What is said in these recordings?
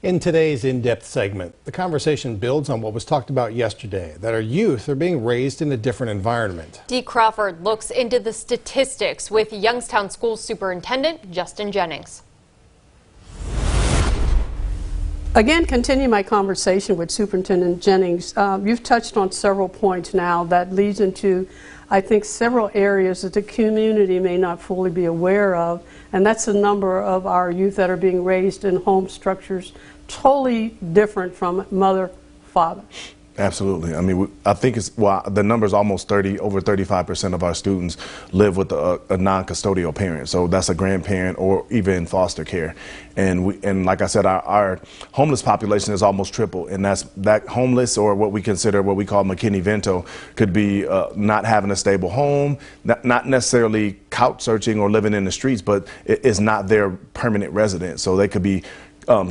In today's in-depth segment, the conversation builds on what was talked about yesterday, that our youth are being raised in a different environment. Dee Crawford looks into the statistics with Youngstown School Superintendent Justin Jennings. Again, continue my conversation with Superintendent Jennings. You've touched on several points now that leads into, I think, several areas that the community may not fully be aware of, and that's the number of our youth that are being raised in home structures totally different from mother, father. Absolutely. I mean, I think the number is almost over 35% of our students live with a non-custodial parent. So that's a grandparent or even foster care. And like I said, our homeless population is almost triple. And that homeless, or what we consider, what we call McKinney-Vento, could be not having a stable home, not necessarily couch searching or living in the streets, but it is not their permanent residence. So they could be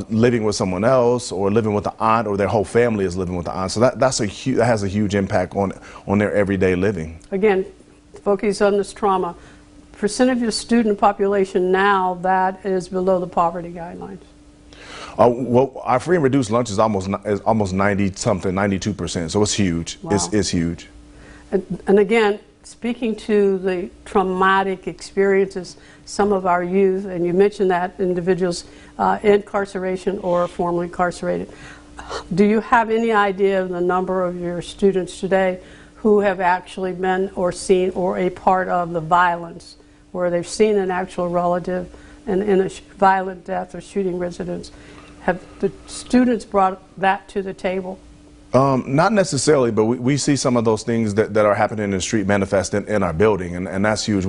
living with someone else, or living with the aunt, or their whole family is living with the aunt. So that has a huge impact on their everyday living. Again, focus on this trauma. Percentage of the student population now that is below the poverty guidelines. Well, our free and reduced lunch is almost 90-something, 92%. So it's huge. Wow. It's huge. And again, speaking to the traumatic experiences some of our youth, and you mentioned that individuals incarceration or formerly incarcerated, do you have any idea of the number of your students today who have actually been or seen or a part of the violence, where they've seen an actual relative in a violent death or shooting residence? Have the students brought that to the table? Not necessarily, but we see some of those things that are happening in the street manifest in our building, and that's huge.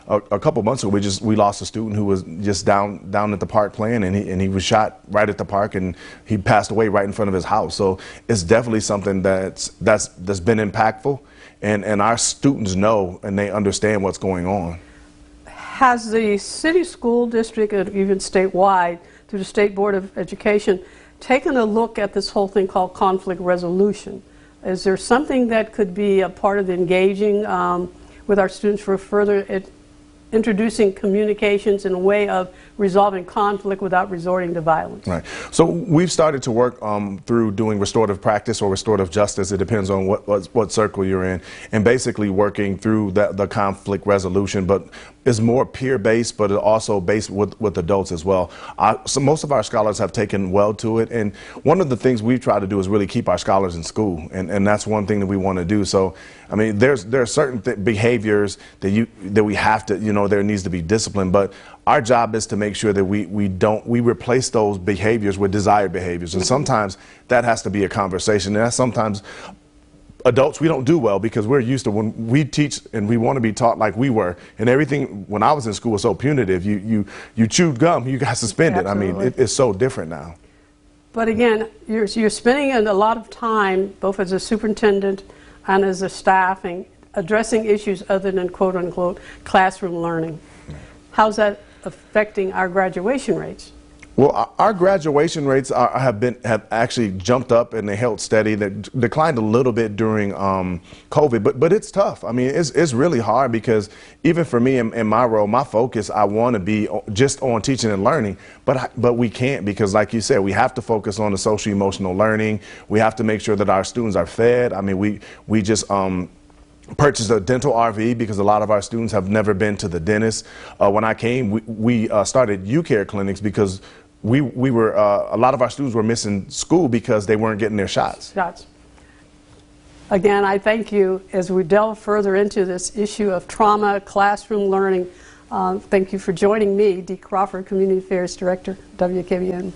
A couple months ago, we lost a student who was just down at the park playing, and he was shot right at the park, and he passed away right in front of his house. So it's definitely something that's been impactful, and our students know and they understand what's going on. Has the city school district, and even statewide, through the State Board of Education, taken a look at this whole thing called conflict resolution? Is there something that could be a part of engaging with our students for further introducing communications in a way of resolving conflict without resorting to violence? Right. So we've started to work through doing restorative practice or restorative justice. It depends on what circle you're in, and basically working through the conflict resolution. But it's more peer-based, but also based with adults as well. So most of our scholars have taken well to it, and one of the things we've tried to do is really keep our scholars in school, and that's one thing that we want to do. So, I mean, there are certain behaviors that we have to, there needs to be discipline, but our job is to make sure that we replace those behaviors with desired behaviors, and sometimes that has to be a conversation, and that's sometimes adults, we don't do well because we're used to, when we teach and we want to be taught like we were, and everything when I was in school was so punitive. You chewed gum, you got suspended. Absolutely. I mean, it's so different now. But again, you're spending a lot of time, both as a superintendent and as a staffing, addressing issues other than quote unquote classroom learning. How's that affecting our graduation rates? Well, our graduation rates have actually jumped up, and they held steady. They declined a little bit during COVID, but it's tough. I mean, it's really hard, because even for me in my role, my focus, I want to be just on teaching and learning, but we can't, because like you said, we have to focus on the social emotional learning. We have to make sure that our students are fed. I mean, we just purchased a dental RV because a lot of our students have never been to the dentist. When I came, we started U-Care clinics because we were a lot of our students were missing school because they weren't getting their shots. Again, I thank you as we delve further into this issue of trauma, classroom learning. Thank you for joining me, Dee Crawford, Community Affairs Director, WKBN.